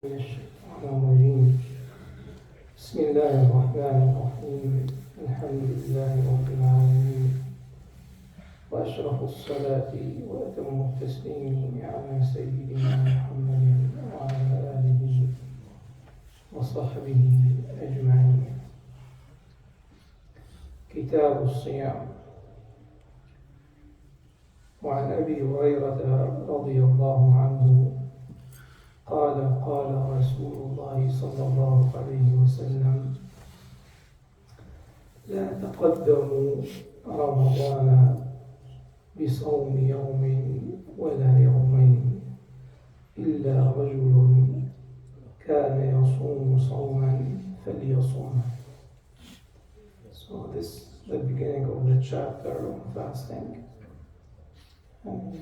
من الشيطان الرجيم. بسم الله الرحمن الرحيم. الحمد لله رب العالمين، وأشرف الصلاة وأتم التسليم على سيدنا محمد وعلى آله وصحبه أجمعين. كتاب الصيام. وعن أبي هريرة رضي الله عنه قال رسول الله صلى الله عليه وسلم: لا تقدموا رمضان بصوم يوم ولا يومين إلا رجل كان يصوم صوما فليصومه. So this is the beginning of the chapter on fasting. And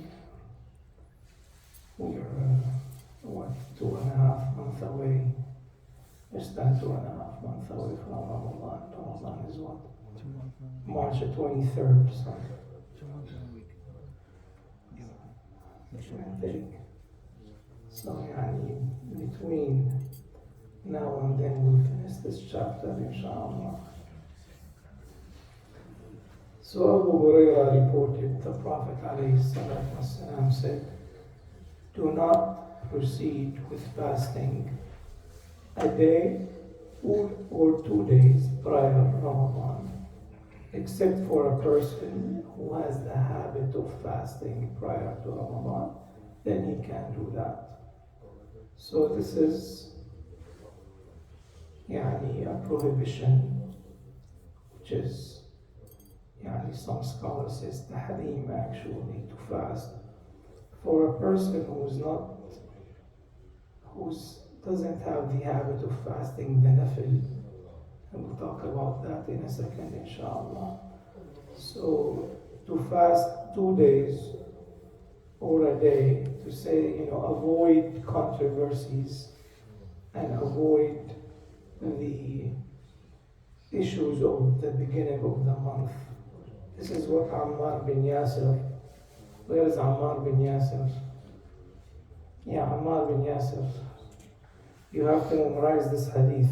we're 2.5 months away, less than 2.5 months away from Ramadan. Ramadan is what? March 23rd. So between now and then we'll finish this chapter, inshallah. So Abu Hurairah reported the Prophet ﷺ said, "Do not proceed with fasting a day or 2 days prior to Ramadan, except for a person who has the habit of fasting prior to Ramadan, then he can do that." So this is a prohibition, which is some scholars says tahrim actually, to fast for a person who doesn't have the habit of fasting the nafil, and we'll talk about that in a second, inshallah. So to fast 2 days or a day, to say, avoid controversies and avoid the issues of the beginning of the month. This is what Ammar bin Yasir. Where is Ammar bin Yasir? Ammar bin Yasir. You have to memorize this hadith.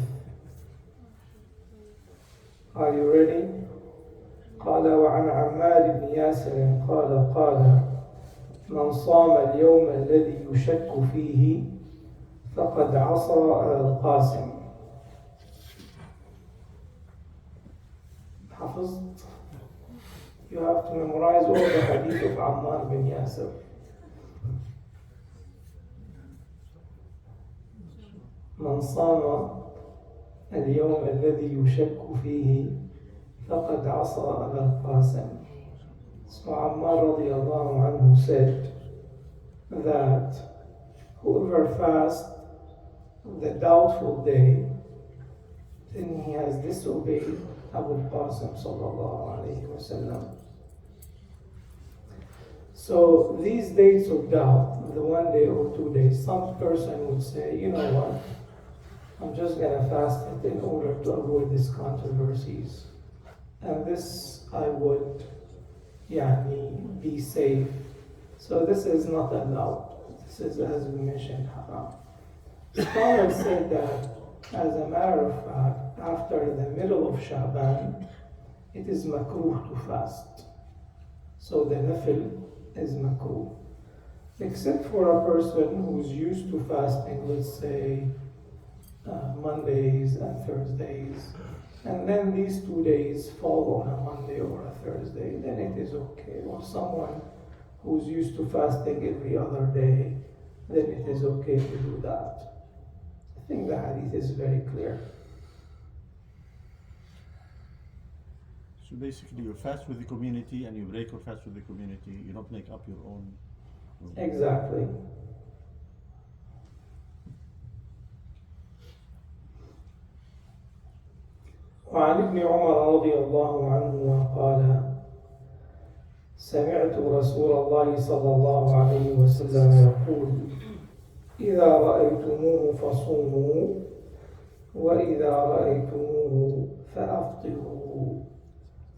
Are you ready? قال وعن عمار بن ياسر قال من صام اليوم الذي يشك فيه فقد عصى القاسم. حفظت? You have to memorize all the hadith of Ammar bin Yasir. من صام اليوم الذي يشك فيه فقد عصى أبا القاسم. So Ammar radiallahu anhu said that whoever fasts the doubtful day, then he has disobeyed Abu al-Qasim sallallahu alayhi wa sallam. So these dates of doubt, the 1 day or 2 days, some person would say, you know what, I'm just going to fast it in order to avoid these controversies. And this I would be safe. So this is not allowed. This is, as we mentioned, haram. Scholars said that, as a matter of fact, after the middle of Sha'ban, it is makruh to fast. So the nafil is makruh. Except for a person who's used to fasting, let's say, Mondays and Thursdays, and then these 2 days fall on a Monday or a Thursday, then it is okay. Or someone who's used to fasting every other day, then it is okay to do that. I think the hadith is very clear. So basically you fast with the community and you break or fast with the community. You don't make up your own. Exactly. وعن ابن عمر رضي الله عنهما قال سمعت رسول الله صلى الله عليه وسلم يقول إذا رأيتموه فصوموا وإذا رأيتموه فأفطروا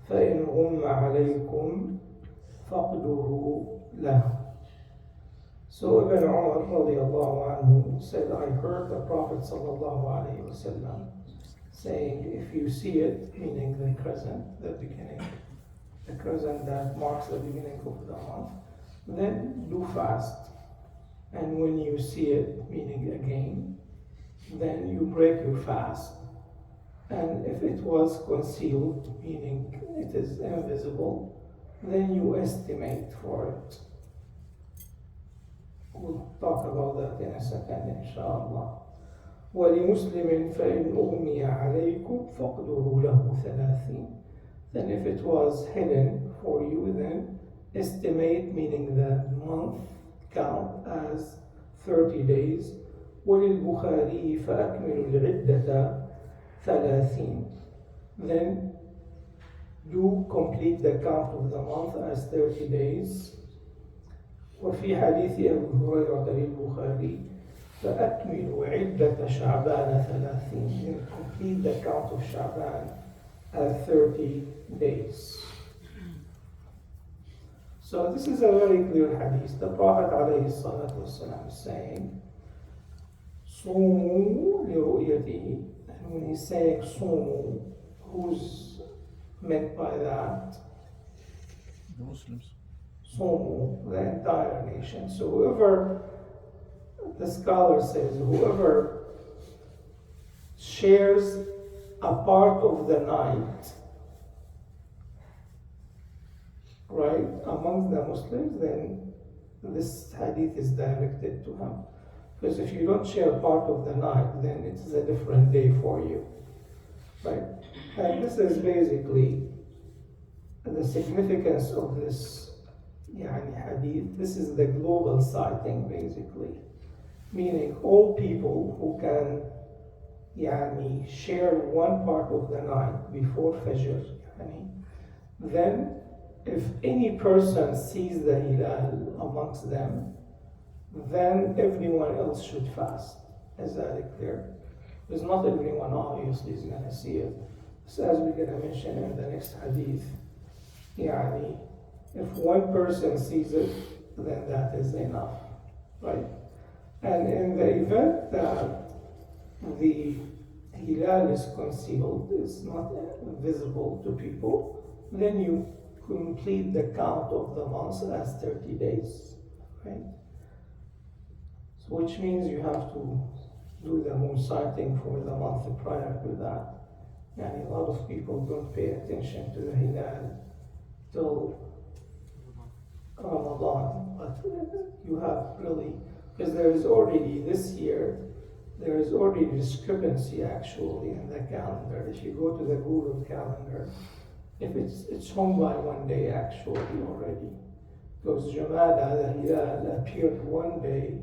فإن غم عليكم فاقدروا له. So Ibn Umar radiallahu anhu said, I heard the Prophet sallallahu alayhi wasallam saying, if you see it, meaning the crescent, the beginning, the crescent that marks the beginning of the month, then do fast. And when you see it, meaning again, then you break your fast. And if it was concealed, meaning it is invisible, then you estimate for it. We'll talk about that in a second, inshallah. وَلِمُسْلِمٍ فَإِنْ أُغْمِيَ عَلَيْكُمْ فَاقْدُرُوا لَهُ ثَلَاثِينَ. Then if it was hidden for you, then estimate, meaning the month, count as 30 days. وَلِلْبُخَارِيِّ فَأَكْمِلُوا الْعِدَّةَ 30. Then do complete the count of the month as 30 days. وفي حديث أبي هريرة للبخاري فأكملوا عدة شعبان 30. Then complete the count of Sha'ban as 30 days. So this is a very clear hadith. The Prophet ﷺ is saying, صوموا لرؤيته. And when he's saying صوموا, who's meant by that? The Muslims. صوموا, the entire nation. So whoever, the scholar says, whoever shares a part of the night, right, among the Muslims, then this hadith is directed to him. Because if you don't share part of the night, then it is a different day for you, right? And this is basically the significance of this hadith. This is the global sighting, basically, meaning all people who can share one part of the night before Fajr, then if any person sees the hilal amongst them, then everyone else should fast. Is that clear? Because not everyone obviously is going to see it. So as we're going to mention in the next hadith, if one person sees it, then that is enough, right? And in the event that the hilal is concealed, it's not visible to people, then you complete the count of the months as 30 days, right? So which means you have to do the moon sighting for the month prior to that. And a lot of people don't pay attention to the hilal till Ramadan, but you have really, because there is already this year, there is already discrepancy actually in the calendar. If you go to the Google calendar, if it's home by one day actually already, because Jumada, the hilal, appeared one day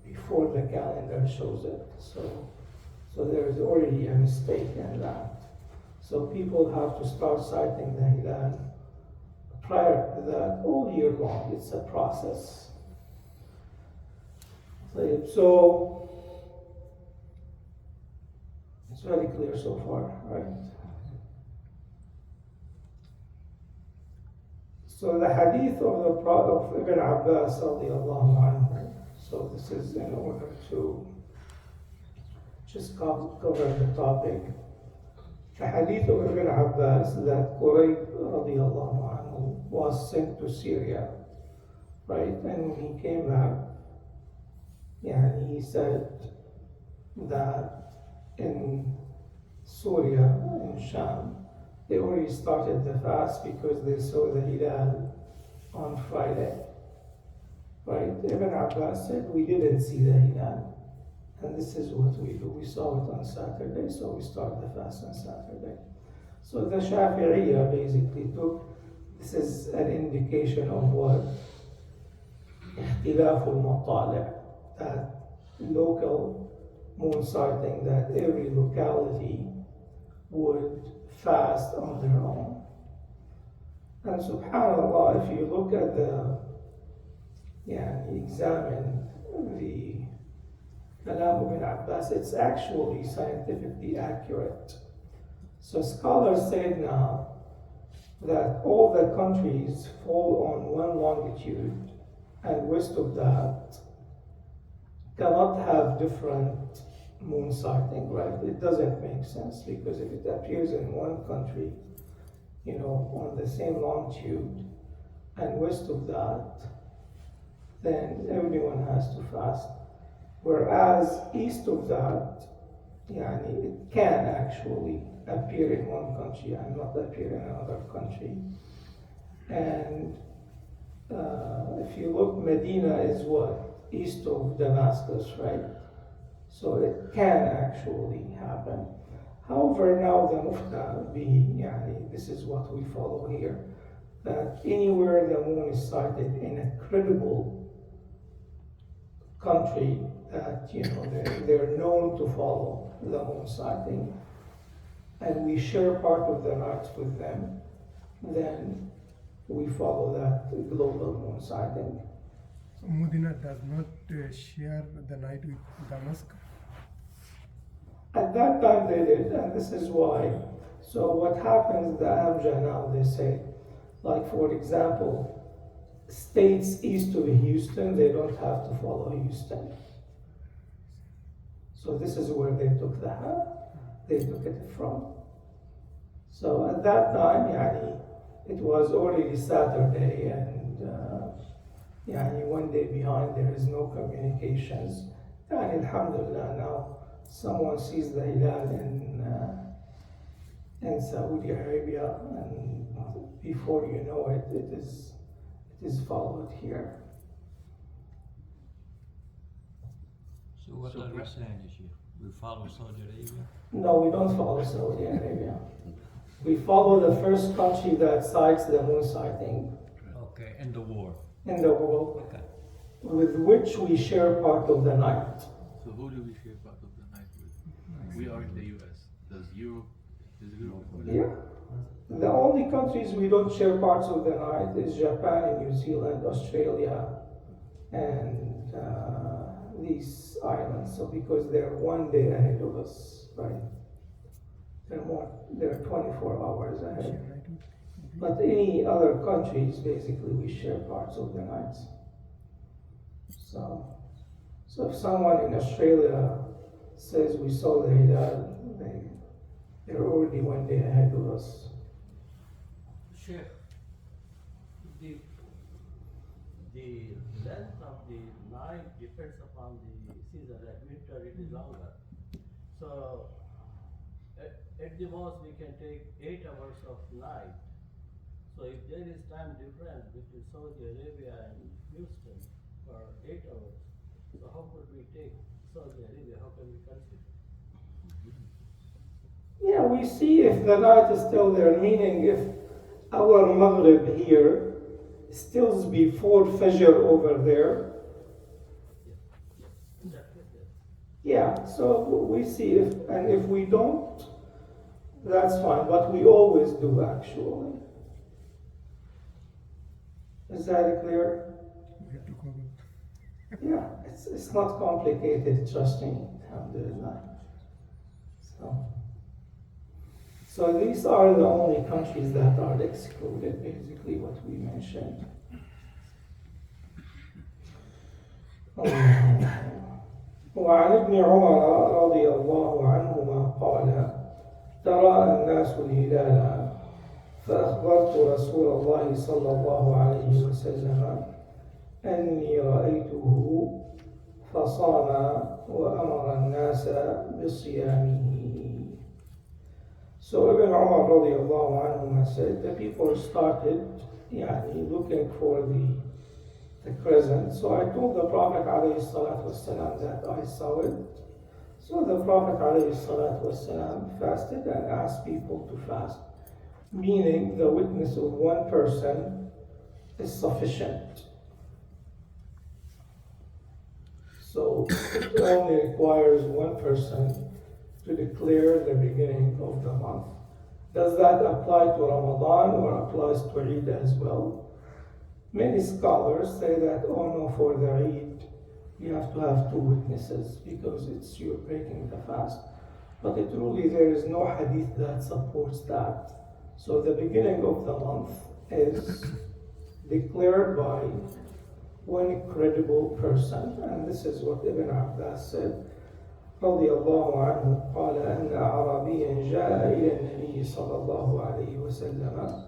before the calendar shows it. So there is already a mistake in that. So people have to start sighting the hilal prior to that all year long. It's a process. So it's very clear so far, right? So the hadith of Ibn Abbas radiallahu anhu. So this is in order to just cover the topic. The hadith of Ibn Abbas that Qurayb radiallahu anhu was sent to Syria, right? And when he came back, he said that in Syria, in Sham, they already started the fast because they saw the hilal on Friday, right? Ibn Abbas said, we didn't see the hilal. And this is what we do. We saw it on Saturday, so we start the fast on Saturday. So the Shafi'iyya basically took, this is an indication of what? اختلاف المطالع, that local moon sighting, that every locality would fast on their own. And subhanAllah, if you look at examine the Kalam ibn Abbas, it's actually scientifically accurate. So scholars say now that all the countries fall on one longitude, and west of that cannot have different moon sighting, right? It doesn't make sense because if it appears in one country, on the same longitude and west of that, then everyone has to fast. Whereas east of that, it can actually appear in one country and not appear in another country. And if you look, Medina is what? East of Damascus, right? So it can actually happen. However, now the mufta this is what we follow here, that anywhere the moon is sighted in a credible country that they're known to follow the moon sighting, and we share part of the nights with them, then we follow that global moon sighting. So Medina does not share the night with Damascus. At that time they did, and this is why. So what happens, the Amja now, they say, like for example, states east of Houston, they don't have to follow Houston. So this is where they took it from. So at that time, it was already Saturday, and one day behind, there is no communications. And alhamdulillah, now someone sees the hilal in Saudi Arabia, and before you know it, it is followed here. So what are you saying, Sheikh? We follow Saudi Arabia? No, we don't follow Saudi Arabia. We follow the first country that sights the moon sighting Okay, in the war. in the world, Okay. with which we share part of the night. So who do we share part of the night with? We are in the US. Does Europe Yeah. The only countries we don't share parts of the night is Japan and New Zealand, Australia, and these islands. So because they're one day ahead of us, right? They're 24 hours ahead. But any other countries, basically, we share parts of the nights. So if someone in Australia says we saw the hilal, they're already one day ahead of us. Sheikh, the length of the night depends upon the season. Like winter, it is longer. So at the most, we can take 8 hours of night. So if there is time difference between Saudi Arabia and Houston for 8 hours, so how could we take Saudi Arabia? How can we consider? Yeah, we see if the night is still there, meaning if our Maghrib here stills before Fajr over there. Yeah, so we see if we don't, that's fine, but we always do actually. Is that clear? We have to cover. Yeah, it's not complicated, trust me, alhamdulillah. So these are the only countries that are excluded, basically what we mentioned. وعن ابن عمر رضي الله عنهما قال ترى الناس الهلال فأخبرت رسول الله صلى الله عليه وسلم أني رأيته فصام وأمر الناس بصيامه. So Ibn Umar radiallahu anhu said the people started looking for the crescent. So I told the Prophet alayhi salatu wasalam that I saw it. So the Prophet alayhi salatu wasalam fasted and asked people to fast, meaning the witness of one person is sufficient. So it only requires one person to declare the beginning of the month. Does that apply to Ramadan or applies to Eid as well? Many scholars say that, for the Eid, you have to have 2 witnesses because you're breaking the fast. But truly there is no hadith that supports that. So the beginning of the month is declared by one credible person, and this is what Ibn Abbas said, رضي الله عنه قال أن أعرابيا جاء إلى النبي صلى الله عليه وسلم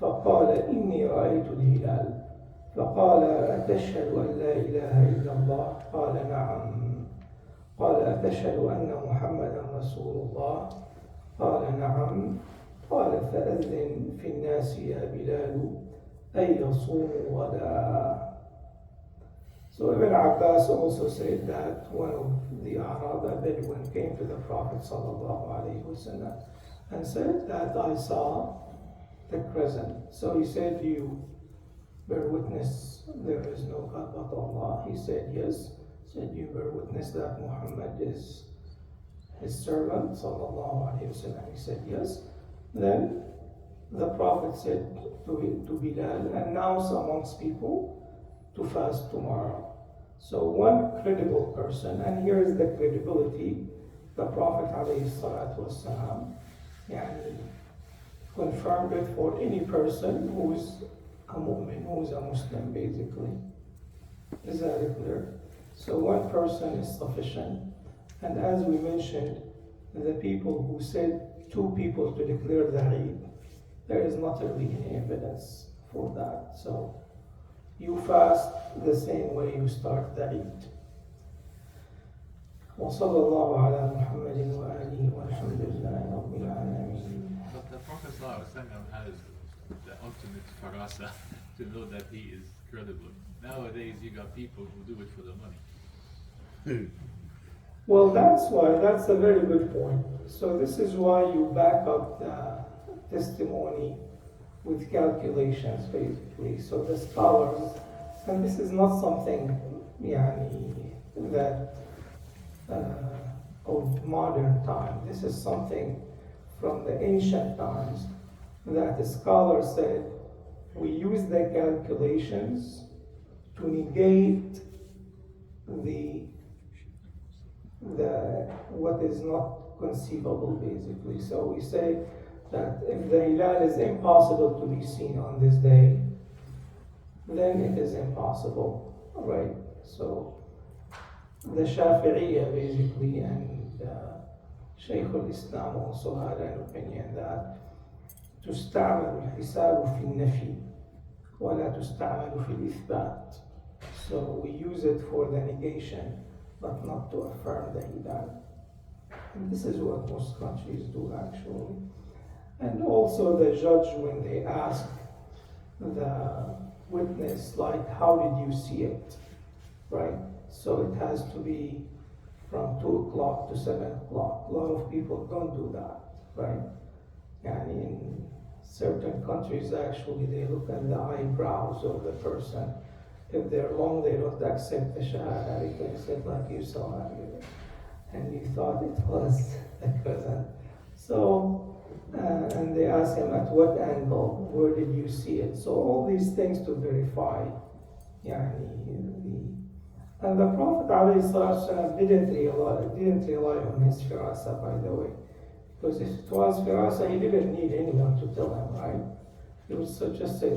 فقال إني رأيت الهلال فقال أتشهد أن لا إله إلا الله قال نعم قال أتشهد أن محمدا رسول الله قال نعم قال فأذن في الناس يا بلال أن يصوموا غدا. So Ibn Abbas also said that one of the Arab, a Bedouin, came to the Prophet ﷺ and said that I saw the crescent. So he said, you bear witness there is no God but Allah. He said yes. He said, you bear witness that Muhammad is his servant ﷺ. He said yes. Then the Prophet said to Bilal, announce amongst people to fast tomorrow. So one credible person, and here is the credibility, the Prophet ﷺ confirmed it for any person who's a mu'min, who's a Muslim basically. Is that clear? So one person is sufficient. And as we mentioned, the people who said 2 people to declare the Eid, there is not really any evidence for that. So you fast the same way you start the Eid. وصلى الله على محمد وآله والحمد لله رب العالمين. But the Prophet ﷺ has the ultimate farasa to know that he is credible. Nowadays you got people who do it for the money. Well, that's a very good point. So this is why you back up the testimony with calculations, basically. So the scholars, and this is not something that of modern time. This is something from the ancient times that the scholars said we use the calculations to negate the what is not conceivable, basically. So we say that if the hilal is impossible to be seen on this day, then it is impossible, right? So the Shafi'iyya basically and Shaykh al-Islam also had an opinion that تستعمل الحساب في النفي ولا تستعمل في الإثبات. So we use it for the negation but not to affirm the hilal. And this is what most countries do actually. And also the judge, when they ask the witness, like, how did you see it, right? So it has to be from 2 o'clock to 7 o'clock. A lot of people don't do that, right? And in certain countries, actually, they look at the eyebrows of the person. If they're long, they don't accept the shahada. They can accept like you saw it, and you thought it was the present. So, and they ask him at what angle, where did you see it? So all these things to verify. And the Prophet ﷺ didn't rely on his firasa, by the way. Because if it was firasa, he didn't need anyone to tell him, right? He would just say,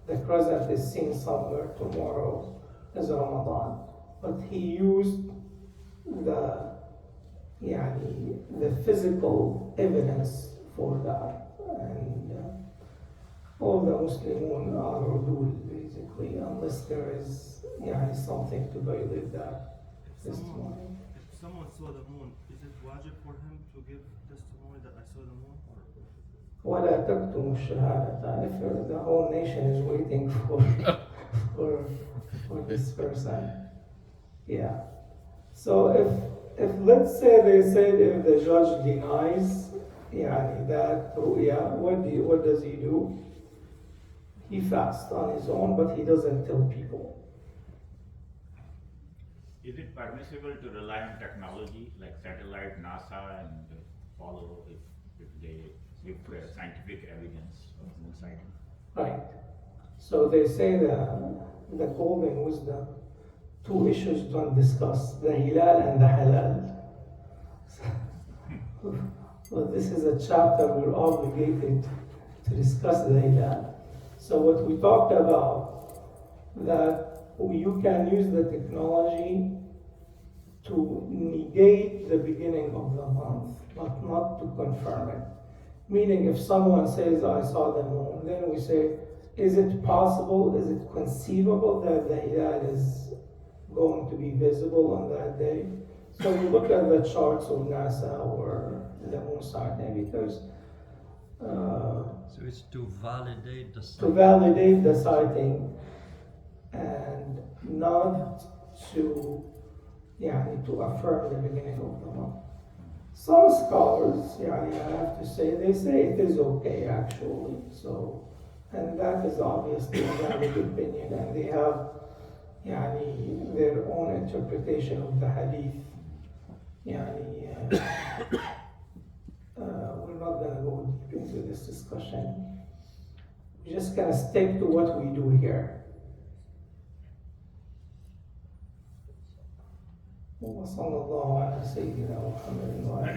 the crescent is seen somewhere tomorrow is Ramadan. But he used the physical evidence for that. And all the Muslimun are udul, basically, unless there is something to violate that testimony. If someone saw the moon, is it wajib for him to give testimony that I saw the moon? ولا تكتموا الشهادة. If the whole nation is waiting for this person, yeah. So if let's say they said if the judge denies that ru'ya, what does he do? He fasts on his own, but he doesn't tell people. Is it permissible to rely on technology like satellite, NASA, and follow if they give scientific evidence of moon sighting? Right. So they say the golden wisdom, 2 issues don't discuss, the hilal and the halal. Well, this is a chapter we're obligated to discuss the hilal. So what we talked about that you can use the technology to negate the beginning of the month, but not to confirm it. Meaning, if someone says, I saw the moon, then we say, is it possible, is it conceivable that the hilal is going to be visible on that day? So we look at the charts of NASA or the moon sighting because So it's to validate the to sighting. validate the sighting and not to, to affirm the beginning of the month. Some scholars, I have to say, they say it is okay actually. So, and that is obviously a valid opinion, and they have their own interpretation of the Hadith. We're not gonna go deep into this discussion. We're just gonna stick to what we do here. وصلى الله على سيدنا محمد وعلى